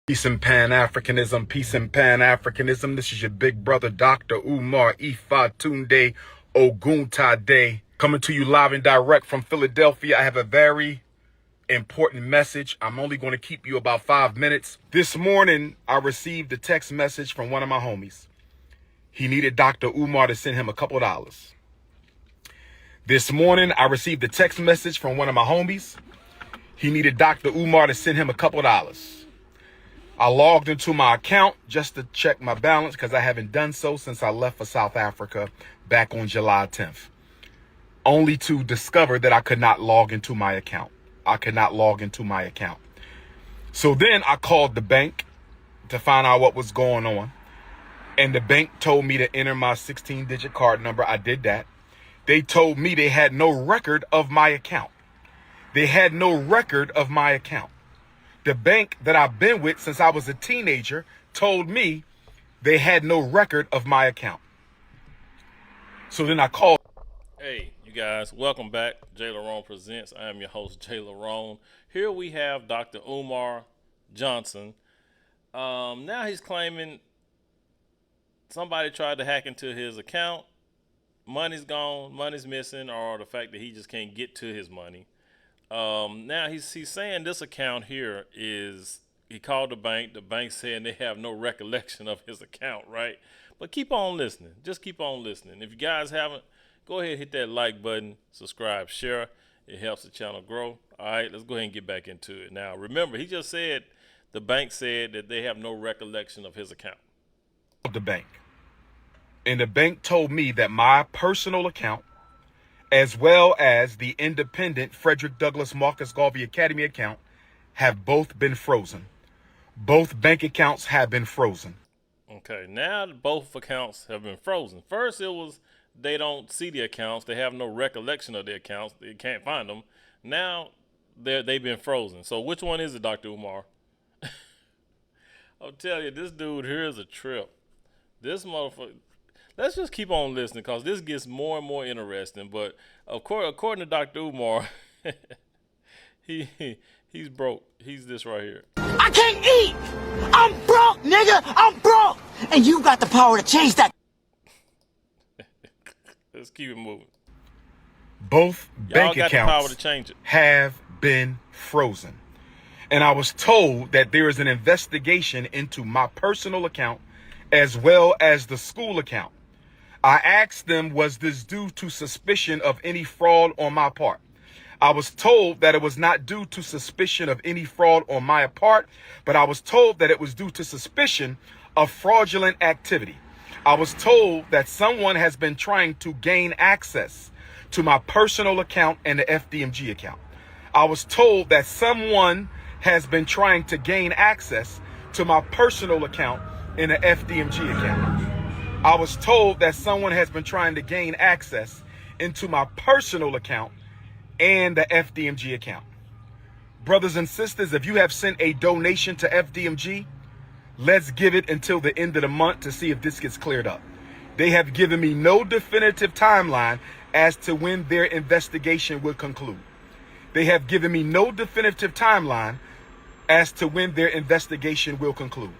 Peace and Pan-Africanism, peace and Pan-Africanism. This is your big brother, Dr. Umar Ifatunde Oguntade, coming to you live and direct from Philadelphia. I have a very important message. I'm only going to keep you about 5 minutes. This morning, I received a text message from one of my homies. He needed Dr. Umar to send him a couple dollars. This morning, I received a text message from one of my homies. He needed Dr. Umar to send him a couple dollars. I logged into my account just to check my balance because I haven't done so since I left for South Africa back on July 10th. Only to discover that I could not log into my account. So then I called the bank to find out what was going on. And the bank told me to enter my 16-digit card number. I did that. They told me they had no record of my account. The bank that I've been with since I was a teenager told me they had no record of my account. So then I called. Hey, you guys, welcome back. JLerone presents. I am your host, JLerone. Here we have Dr. Umar Johnson. Now he's claiming somebody tried to hack into his account. Money's gone, money's missing, or the fact that he just can't get to his money. Now he's saying this account here is, he called the bank saying they have no recollection of his account, right? But keep on listening. Just keep on listening. If you guys haven't, go ahead and hit that like button, subscribe, share. It helps the channel grow. All right, let's go ahead and get back into it. Now, remember, he just said the bank said that they have no recollection of his account. The bank. And the bank told me that my personal account, as well as the independent Frederick Douglass Marcus Garvey Academy account, have both been frozen. Both bank accounts have been frozen. Okay, now both accounts have been frozen. First, it was they don't see the accounts. They have no recollection of the accounts. They can't find them. Now, they've been frozen. So which one is it, Dr. Umar? I'll tell you, this dude here is a trip. This motherfucker... Let's just keep on listening because this gets more and more interesting. But of course, according to Dr. Umar, he's broke. He's this right here. I can't eat. I'm broke, nigga. I'm broke. And you got the power to change that. Let's keep it moving. Both bank got accounts the power to change it. have been frozen. And I was told that there is an investigation into my personal account as well as the school account. I asked them, was this due to suspicion of any fraud on my part? I was told that it was not due to suspicion of any fraud on my part, but I was told that it was due to suspicion of fraudulent activity. I was told that someone has been trying to gain access to my personal account and the FDMG account. I was told that someone has been trying to gain access to my personal account and the FDMG account. I was told that someone has been trying to gain access into my personal account and the FDMG account. Brothers and sisters, if you have sent a donation to FDMG, let's give it until the end of the month to see if this gets cleared up. They have given me no definitive timeline as to when their investigation will conclude. They have given me no definitive timeline as to when their investigation will conclude.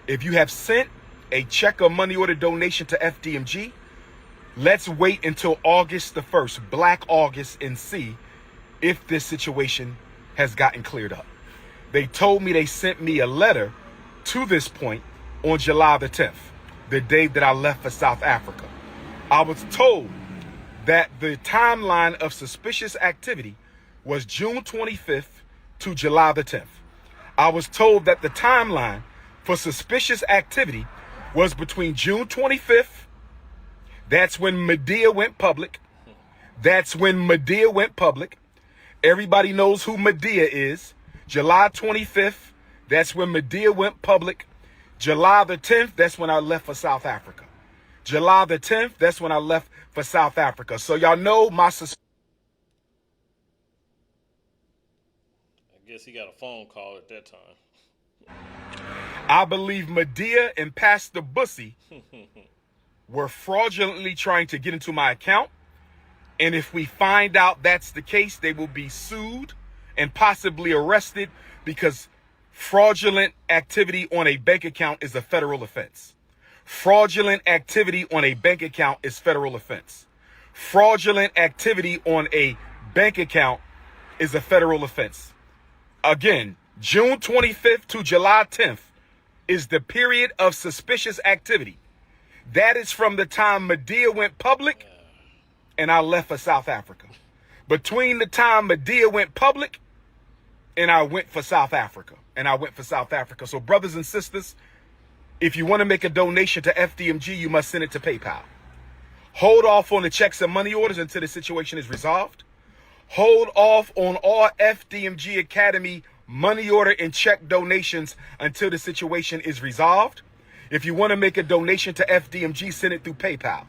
If you have sent a check or money order donation to FDMG, let's wait until August the 1st, Black August, and see if this situation has gotten cleared up. They told me they sent me a letter to this point on July the 10th, the day that I left for South Africa. I was told that the timeline of suspicious activity was June 25th to July the 10th. I was told that the timeline for suspicious activity was between June 25th. That's when Medea went public. Everybody knows who Medea is. July 25th, that's when Medea went public. July the 10th, that's when I left for South Africa. So y'all know my suspicion. I guess he got a phone call at that time. I believe Medea and Pastor Bussy were fraudulently trying to get into my account. And if we find out that's the case, they will be sued and possibly arrested because Fraudulent activity on a bank account is a federal offense. Fraudulent activity on a bank account is federal offense. Fraudulent activity on a bank account is a federal offense. Again, June 25th to July 10th is the period of suspicious activity. That is from the time Medea went public and I left for South Africa. Between the time Medea went public and I went for South Africa. So brothers and sisters, if you want to make a donation to FDMG, you must send it to PayPal. Hold off on the checks and money orders until the situation is resolved. Hold off on all FDMG Academy money order and check donations until the situation is resolved. If you want to make a donation to FDMG, send it through PayPal.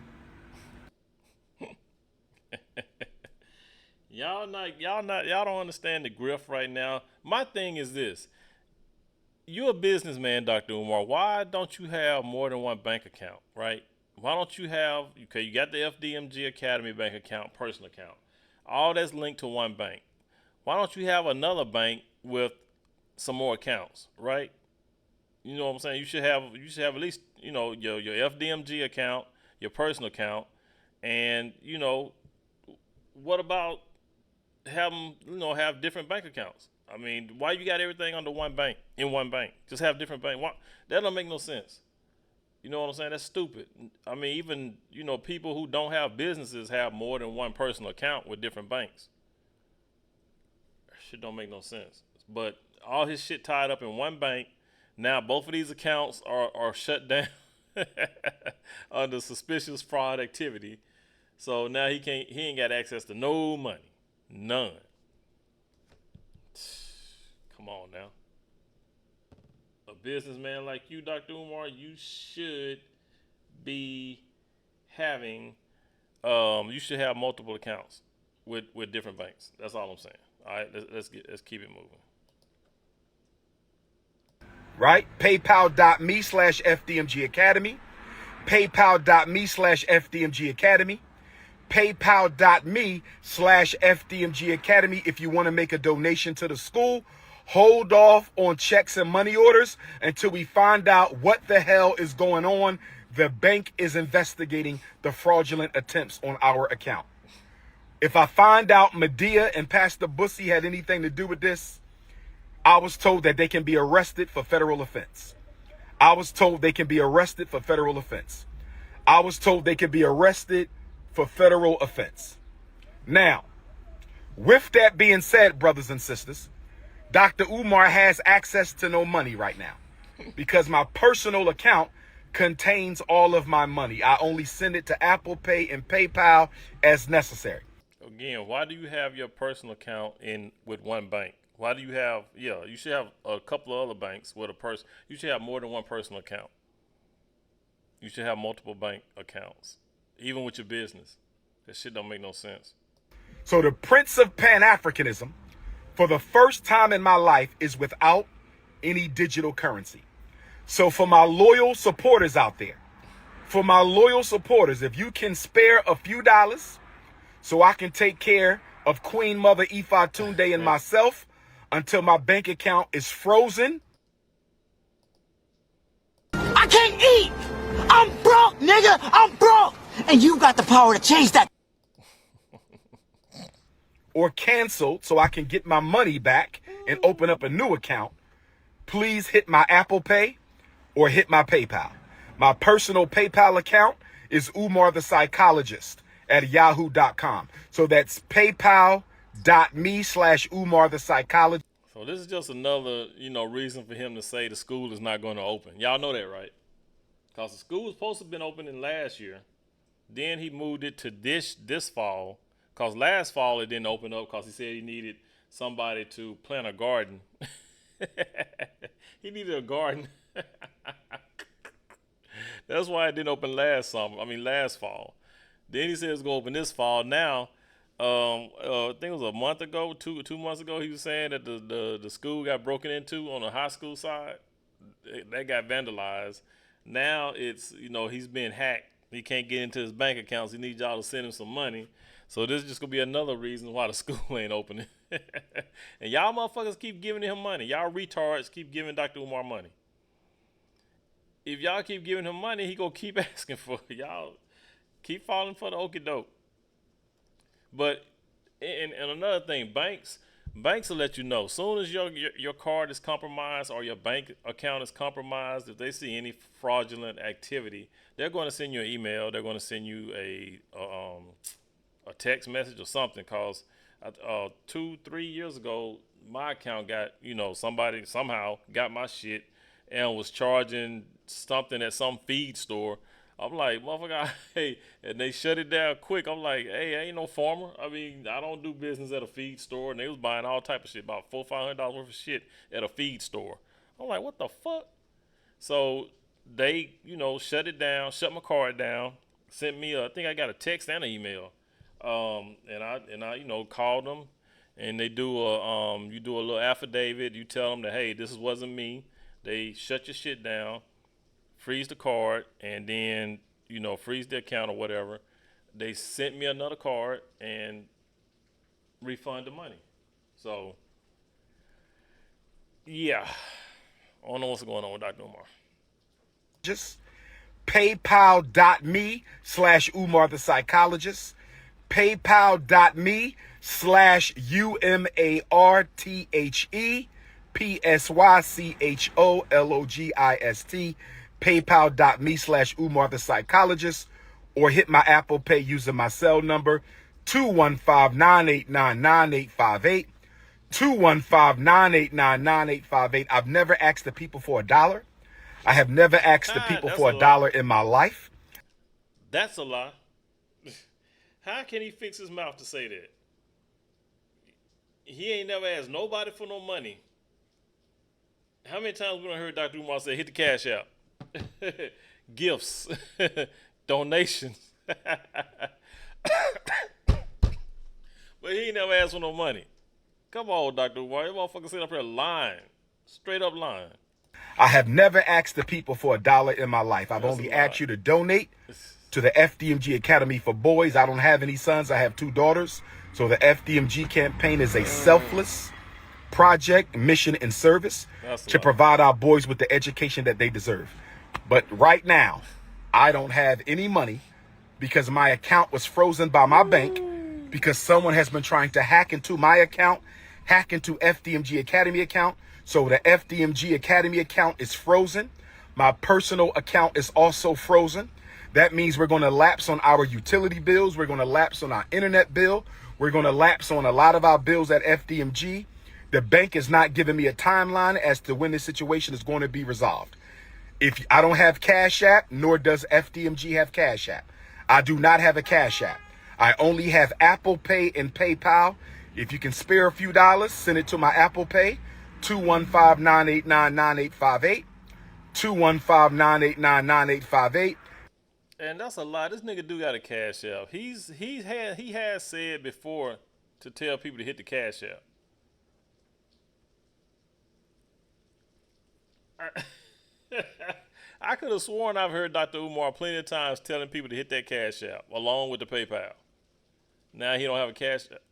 Y'all don't understand the grift right now. My thing is this. You're a businessman, Dr. Umar. Why don't you have more than one bank account, right? Why don't you have, okay, you got the FDMG Academy bank account, personal account. All that's linked to one bank. Why don't you have another bank with some more accounts, right? You know what I'm saying? You should have at least, your FDMG account, your personal account, and, what about have different bank accounts? I mean, why you got everything under one bank, in one bank? Just have different bank. Why? That don't make no sense. You know what I'm saying? That's stupid. I mean, even, people who don't have businesses have more than one personal account with different banks. That shit don't make no sense. But all his shit tied up in one bank. Now both of these accounts are shut down under suspicious fraud activity. So now he ain't got access to no money. None. Come on now. A businessman like you, Dr. Umar, you should be having, you should have multiple accounts with different banks. That's all I'm saying. All right, let's keep it moving. Right? PayPal.me/FDMG Academy. PayPal.me/FDMG Academy. PayPal.me/FDMG Academy. If you want to make a donation to the school, hold off on checks and money orders until we find out what the hell is going on. The bank is investigating the fraudulent attempts on our account. If I find out Medea and Pastor Bussy had anything to do with this, I was told that they can be arrested for federal offense. I was told they can be arrested for federal offense. I was told they can be arrested for federal offense. Now, with that being said, brothers and sisters, Dr. Umar has access to no money right now because my personal account contains all of my money. I only send it to Apple Pay and PayPal as necessary. Again, why do you have your personal account with one bank? Why do you have, you should have a couple of other banks with a person. You should have more than one personal account. You should have multiple bank accounts, even with your business. That shit don't make no sense. So the Prince of Pan-Africanism, for the first time in my life, is without any digital currency. So for my loyal supporters out there, if you can spare a few dollars so I can take care of Queen Mother Ifa Tunde and myself until my bank account is frozen. I can't eat! I'm broke, nigga! I'm broke! And you got the power to change that. Or canceled so I can get my money back and open up a new account, please hit my Apple Pay or hit my PayPal. My personal PayPal account is Umar the Psychologist at yahoo.com. So that's paypal.me/Umar the Psychologist. So this is just another, reason for him to say the school is not going to open. Y'all know that, right? Because the school was supposed to have been opening last year. Then he moved it to this fall. Because last fall it didn't open up because he said he needed somebody to plant a garden. He needed a garden. That's why it didn't open last fall. Then he said it's going to open this fall. Now, I think it was a month ago, two months ago, he was saying that the school got broken into on the high school side. That got vandalized. Now it's, he's been hacked. He can't get into his bank accounts. He needs y'all to send him some money. So this is just gonna be another reason why the school ain't opening. And y'all motherfuckers keep giving him money. Y'all retards keep giving Dr. Umar money. If y'all keep giving him money, he gonna keep asking for it. Y'all keep falling for the okie doke. But and another thing, banks will let you know. Soon as your card is compromised or your bank account is compromised, if they see any fraudulent activity, they're going to send you an email. They're going to send you a text message or something. Cause 2-3 years ago, my account got, somebody somehow got my shit and was charging something at some feed store. I'm like, motherfucker, hey, and they shut it down quick. I'm like, hey, I ain't no farmer. I mean, I don't do business at a feed store. And they was buying all type of shit, about $400-$500 worth of shit at a feed store. I'm like, what the fuck? So they, shut it down, shut my card down, sent me I think I got a text and an email. And I called them, and they do you do a little affidavit. You tell them that, hey, this wasn't me. They shut your shit down, freeze the card, and then freeze the account or whatever. They sent me another card and refund the money. So yeah, I don't know what's going on with Dr. Umar. Just PayPal.me/Umar the psychologist. PayPal.me/UMARTHEPSYCHOLOGIST. PayPal.me/Umar the psychologist, or hit my Apple Pay using my cell number 215-989-9858. 215-989-9858. I've never asked the people for $1. I have never asked the people for $1 in my life. That's a lie. How can he fix his mouth to say that? He ain't never asked nobody for no money. How many times we done heard Dr. Umar say, hit the cash out? Gifts. Donations. But he ain't never asked for no money. Come on, Dr. Umar. You motherfucker sit up here lying. Straight up lying. I have never asked the people for $1 in my life. I've only asked you to donate to the FDMG Academy for Boys. I don't have any sons. I have 2 daughters. So the FDMG campaign is a selfless project, mission, and service to provide our boys with the education that they deserve. But right now, I don't have any money because my account was frozen by my bank because someone has been trying to hack into my account, hack into FDMG Academy account. So the FDMG Academy account is frozen. My personal account is also frozen. That means we're going to lapse on our utility bills. We're going to lapse on our internet bill. We're going to lapse on a lot of our bills at FDMG. The bank is not giving me a timeline as to when this situation is going to be resolved. If I don't have Cash App, nor does FDMG have Cash App. I do not have a Cash App. I only have Apple Pay and PayPal. If you can spare a few dollars, send it to my Apple Pay, 215-989-9858, 215-989-9858. And that's a lie. This nigga do got a Cash App. He has said before to tell people to hit the Cash App. I could have sworn I've heard Dr. Umar plenty of times telling people to hit that Cash App along with the PayPal. Now he don't have a Cash App.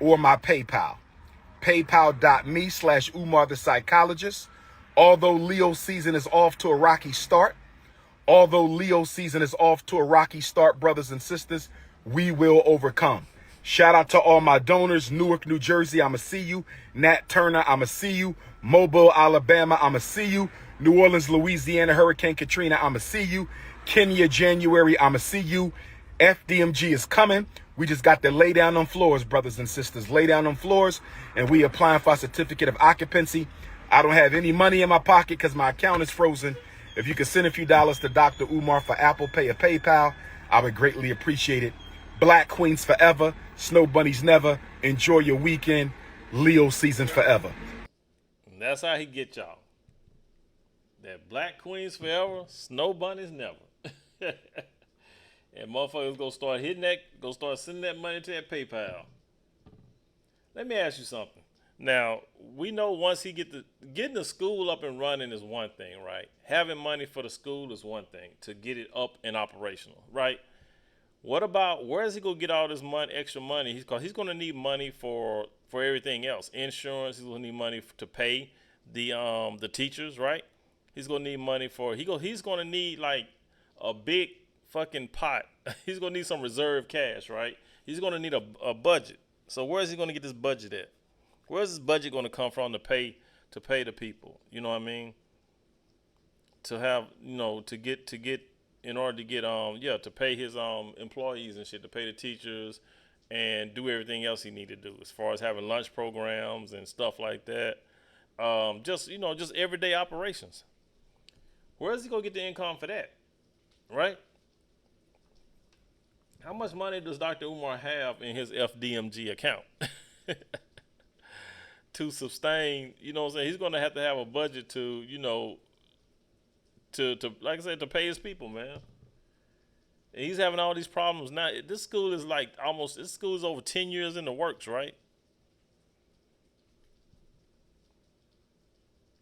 Or my PayPal. PayPal.me/Umar the psychologist. Although Leo season is off to a rocky start, brothers and sisters, we will overcome. Shout out to all my donors. Newark, New Jersey, I'ma see you. Nat Turner, I'ma see you. Mobile, Alabama, I'ma see you. New Orleans, Louisiana, Hurricane Katrina, I'ma see you. Kenya, January, I'ma see you. FDMG is coming. We just got to lay down on floors, brothers and sisters. Lay down on floors, and we applying for a certificate of occupancy. I don't have any money in my pocket because my account is frozen. If you could send a few dollars to Dr. Umar for Apple Pay or PayPal, I would greatly appreciate it. Black Queens forever. Snow Bunnies never. Enjoy your weekend. Leo season forever. And that's how he get y'all. That Black Queens forever. Snow Bunnies never. And motherfuckers gonna start sending that money to that PayPal. Let me ask you something. Now, we know once he getting the school up and running is one thing, right? Having money for the school is one thing, to get it up and operational, right? What about, where is he going to get all this money, extra money? He's going to need money for everything else. Insurance, he's going to need money to pay the teachers, right? He's going to need money for, he's going to need like a big fucking pot. He's going to need some reserve cash, right? He's going to need a budget. So where is he going to get this budget at? Where's this budget going to come from to pay the people? You know what I mean? To have, to get in order to get to pay his employees and shit, to pay the teachers and do everything else he need to do as far as having lunch programs and stuff like that. Just everyday operations. Where is he going to get the income for that? Right? How much money does Dr. Umar have in his FDMG account to sustain, you know what I'm saying? He's going to have a budget to, to like I said, to pay his people, man. And he's having all these problems now. This school is over 10 years in the works, right?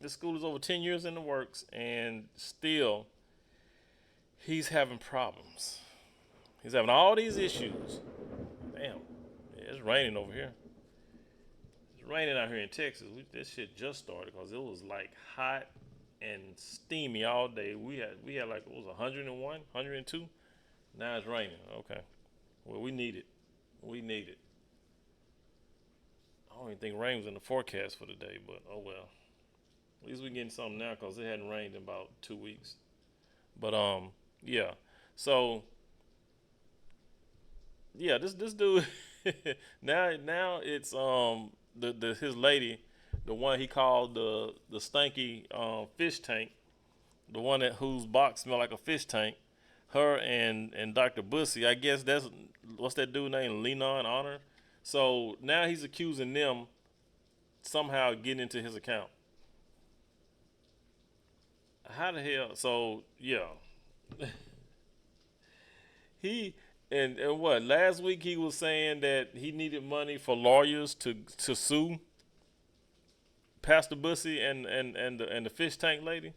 This school is over 10 years in the works, and still he's having problems. He's having all these issues. Damn, it's raining over here. It's raining out here in Texas. This shit just started because it was like hot and steamy all day. We had like, it was 101, 102. Now it's raining. Okay. Well, we need it. I don't even think rain was in the forecast for today, but oh well. At least we're getting something now because it hadn't rained in about 2 weeks. But yeah. So yeah, this dude now it's his lady, the one he called the stanky fish tank, the one whose box smelled like a fish tank. Her and Dr. Bussy, I guess that's, what's that dude named, Lenon Honor. So now he's accusing them somehow getting into his account. How the hell? So yeah, and what? Last week he was saying that he needed money for lawyers to sue Pastor Bussy and the fish tank lady.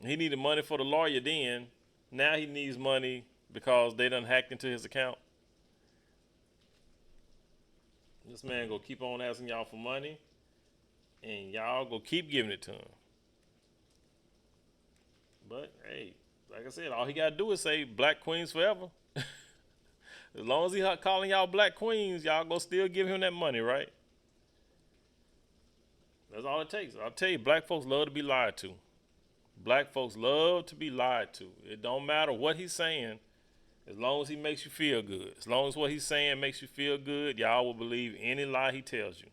He needed money for the lawyer then. Now he needs money because they done hacked into his account. This man go keep on asking y'all for money, and y'all go keep giving it to him. But hey, like I said, all he gotta do is say Black Queens forever. As long as he calling y'all Black Queens, y'all go still give him that money, right? That's all it takes. I'll tell you, black folks love to be lied to. Black folks love to be lied to. It don't matter what he's saying, as long as he makes you feel good. As long as what he's saying makes you feel good, y'all will believe any lie he tells you.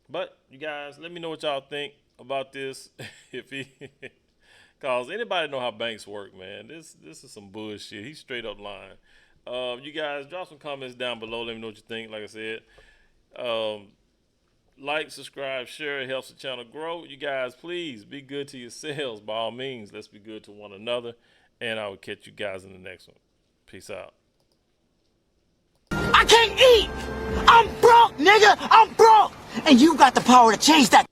But you guys, let me know what y'all think about this. Cause anybody know how banks work, man. This is some bullshit. He's straight up lying. You guys, drop some comments down below. Let me know what you think. Like I said, like, subscribe, share. It helps the channel grow. You guys, please be good to yourselves. By all means, let's be good to one another. And I will catch you guys in the next one. Peace out. I can't eat! I'm broke, nigga! I'm broke! And you got the power to change that.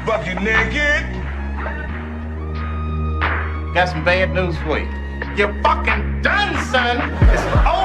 Bucket naked. Got some bad news for you. You're fucking done, son. It's over.